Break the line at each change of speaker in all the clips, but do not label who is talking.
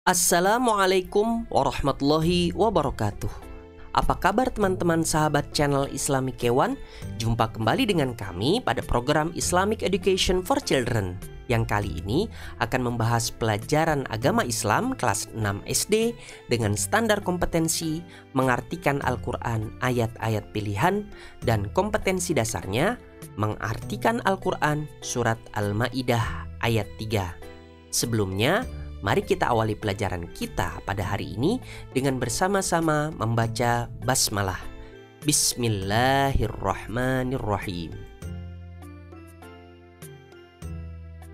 Assalamualaikum warahmatullahi wabarakatuh. Apa kabar teman-teman sahabat channel Islamic Kewan? Jumpa kembali dengan kami pada program Islamic Education for Children yang kali ini akan membahas pelajaran agama Islam kelas 6 SD dengan standar kompetensi mengartikan Al-Quran ayat-ayat pilihan dan kompetensi dasarnya mengartikan Al-Quran surat Al-Ma'idah ayat 3. Sebelumnya, mari kita awali pelajaran kita pada hari ini dengan bersama-sama membaca basmalah. Bismillahirrahmanirrahim.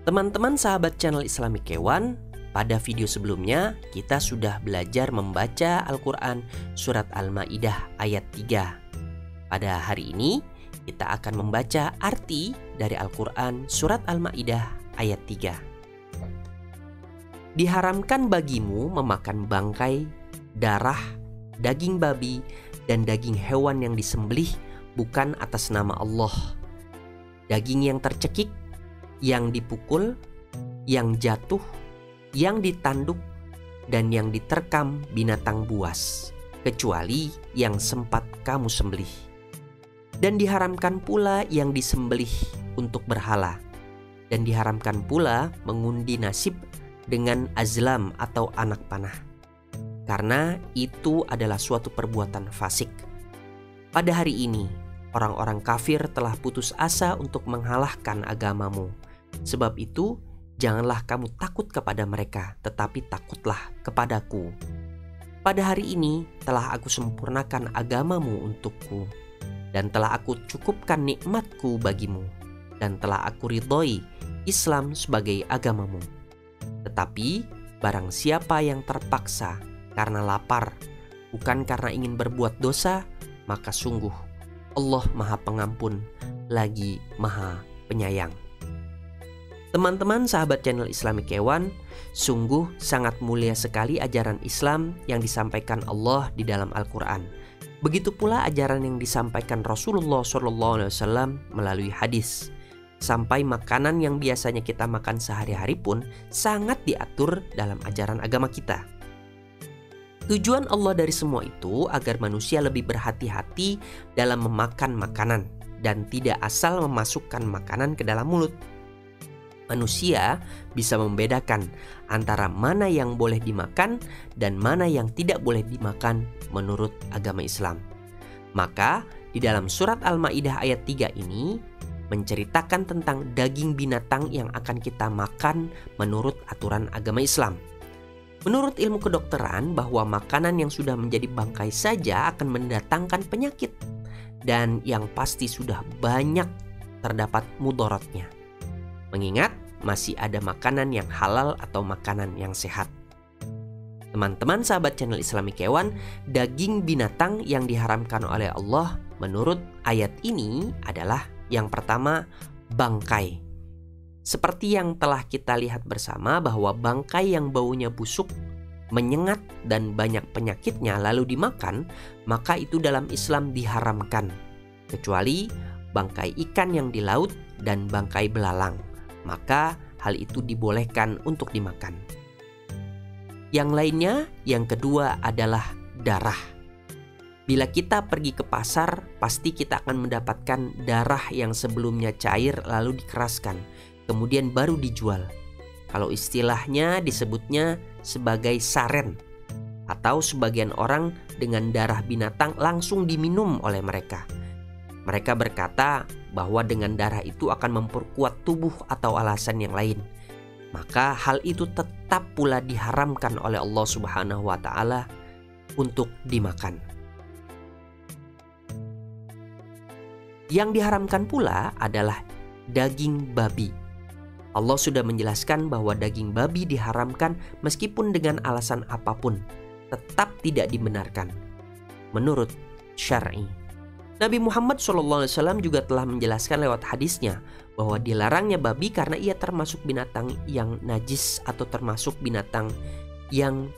Teman-teman sahabat channel Islamic Kewan, pada video sebelumnya kita sudah belajar membaca Al-Quran surat Al-Ma'idah ayat 3. Pada hari ini kita akan membaca arti dari Al-Quran surat Al-Ma'idah ayat 3. Diharamkan bagimu memakan bangkai, darah, daging babi, dan daging hewan yang disembelih bukan atas nama Allah. Daging yang tercekik, yang dipukul, yang jatuh, yang ditanduk, dan yang diterkam binatang buas, kecuali yang sempat kamu sembelih. Dan diharamkan pula yang disembelih untuk berhala. Dan diharamkan pula mengundi nasib dengan azlam atau anak panah, karena itu adalah suatu perbuatan fasik. Pada hari ini, orang-orang kafir telah putus asa untuk mengalahkan agamamu. Sebab itu, janganlah kamu takut kepada mereka, tetapi takutlah kepadaku. Pada hari ini telah aku sempurnakan agamamu untukku, dan telah aku cukupkan nikmatku bagimu, dan telah aku ridhoi Islam sebagai agamamu. Tetapi barang siapa yang terpaksa karena lapar, bukan karena ingin berbuat dosa, maka sungguh Allah Maha Pengampun lagi Maha Penyayang. Teman-teman sahabat channel Islamic Kewan, sungguh sangat mulia sekali ajaran Islam yang disampaikan Allah di dalam Al-Quran. Begitu pula ajaran yang disampaikan Rasulullah SAW melalui hadis. Sampai makanan yang biasanya kita makan sehari-hari pun sangat diatur dalam ajaran agama kita. Tujuan Allah dari semua itu agar manusia lebih berhati-hati dalam memakan makanan dan tidak asal memasukkan makanan ke dalam mulut. Manusia bisa membedakan antara mana yang boleh dimakan dan mana yang tidak boleh dimakan menurut agama Islam. Maka di dalam surat Al-Ma'idah ayat 3 ini menceritakan tentang daging binatang yang akan kita makan menurut aturan agama Islam. Menurut ilmu kedokteran, bahwa makanan yang sudah menjadi bangkai saja akan mendatangkan penyakit, dan yang pasti sudah banyak terdapat mudaratnya. Mengingat masih ada makanan yang halal atau makanan yang sehat. Teman-teman sahabat channel Islamic Kewan, daging binatang yang diharamkan oleh Allah menurut ayat ini adalah yang pertama, bangkai. Seperti yang telah kita lihat bersama bahwa bangkai yang baunya busuk, menyengat, dan banyak penyakitnya lalu dimakan, maka itu dalam Islam diharamkan. Kecuali bangkai ikan yang di laut dan bangkai belalang, maka hal itu dibolehkan untuk dimakan. Yang lainnya, yang kedua adalah darah. Bila kita pergi ke pasar, pasti kita akan mendapatkan darah yang sebelumnya cair lalu dikeraskan, kemudian baru dijual. Kalau istilahnya disebutnya sebagai saren, atau sebagian orang dengan darah binatang langsung diminum oleh mereka. Mereka berkata bahwa dengan darah itu akan memperkuat tubuh atau alasan yang lain. Maka hal itu tetap pula diharamkan oleh Allah Subhanahu wa Ta'ala untuk dimakan. Yang diharamkan pula adalah daging babi. Allah sudah menjelaskan bahwa daging babi diharamkan meskipun dengan alasan apapun, tetap tidak dibenarkan menurut syar'i. Nabi Muhammad SAW juga telah menjelaskan lewat hadisnya bahwa dilarangnya babi karena ia termasuk binatang yang najis atau termasuk binatang yang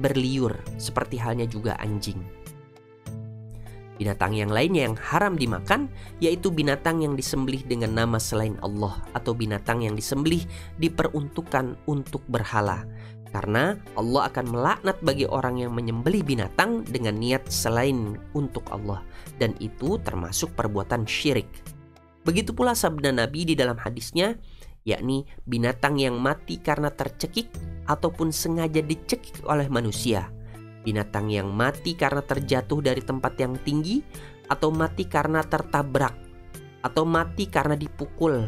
berliur, seperti halnya juga anjing. Binatang yang lainnya yang haram dimakan yaitu binatang yang disembelih dengan nama selain Allah atau binatang yang disembelih diperuntukkan untuk berhala. Karena Allah akan melaknat bagi orang yang menyembelih binatang dengan niat selain untuk Allah, dan itu termasuk perbuatan syirik. Begitu pula sabda Nabi di dalam hadisnya, yakni binatang yang mati karena tercekik ataupun sengaja dicekik oleh manusia, binatang yang mati karena terjatuh dari tempat yang tinggi, atau mati karena tertabrak, atau mati karena dipukul,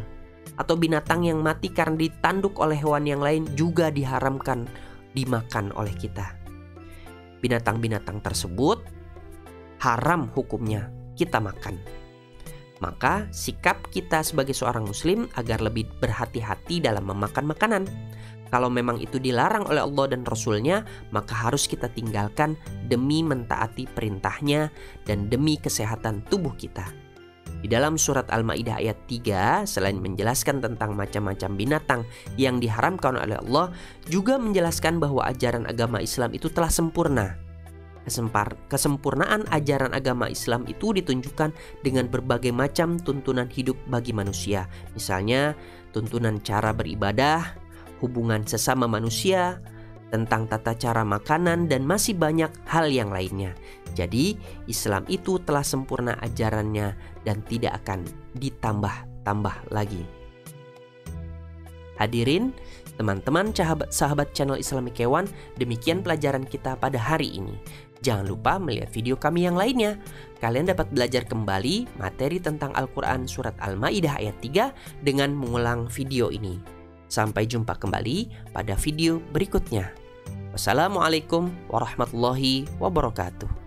atau binatang yang mati karena ditanduk oleh hewan yang lain juga diharamkan dimakan oleh kita. Binatang-binatang tersebut haram hukumnya kita makan. Maka sikap kita sebagai seorang muslim agar lebih berhati-hati dalam memakan makanan. Kalau memang itu dilarang oleh Allah dan Rasul-Nya, maka harus kita tinggalkan demi mentaati perintahnya dan demi kesehatan tubuh kita. Di dalam surat Al-Maidah ayat 3, selain menjelaskan tentang macam-macam binatang yang diharamkan oleh Allah, juga menjelaskan bahwa ajaran agama Islam itu telah sempurna. Kesempurnaan ajaran agama Islam itu ditunjukkan dengan berbagai macam tuntunan hidup bagi manusia. Misalnya, tuntunan cara beribadah, hubungan sesama manusia, tentang tata cara makanan, dan masih banyak hal yang lainnya. Jadi, Islam itu telah sempurna ajarannya dan tidak akan ditambah-tambah lagi. Hadirin, teman-teman sahabat channel Islamic Hewan, demikian pelajaran kita pada hari ini. Jangan lupa melihat video kami yang lainnya. Kalian dapat belajar kembali materi tentang Al-Quran surat Al-Maidah ayat 3 dengan mengulang video ini. Sampai jumpa kembali pada video berikutnya. Wassalamualaikum warahmatullahi wabarakatuh.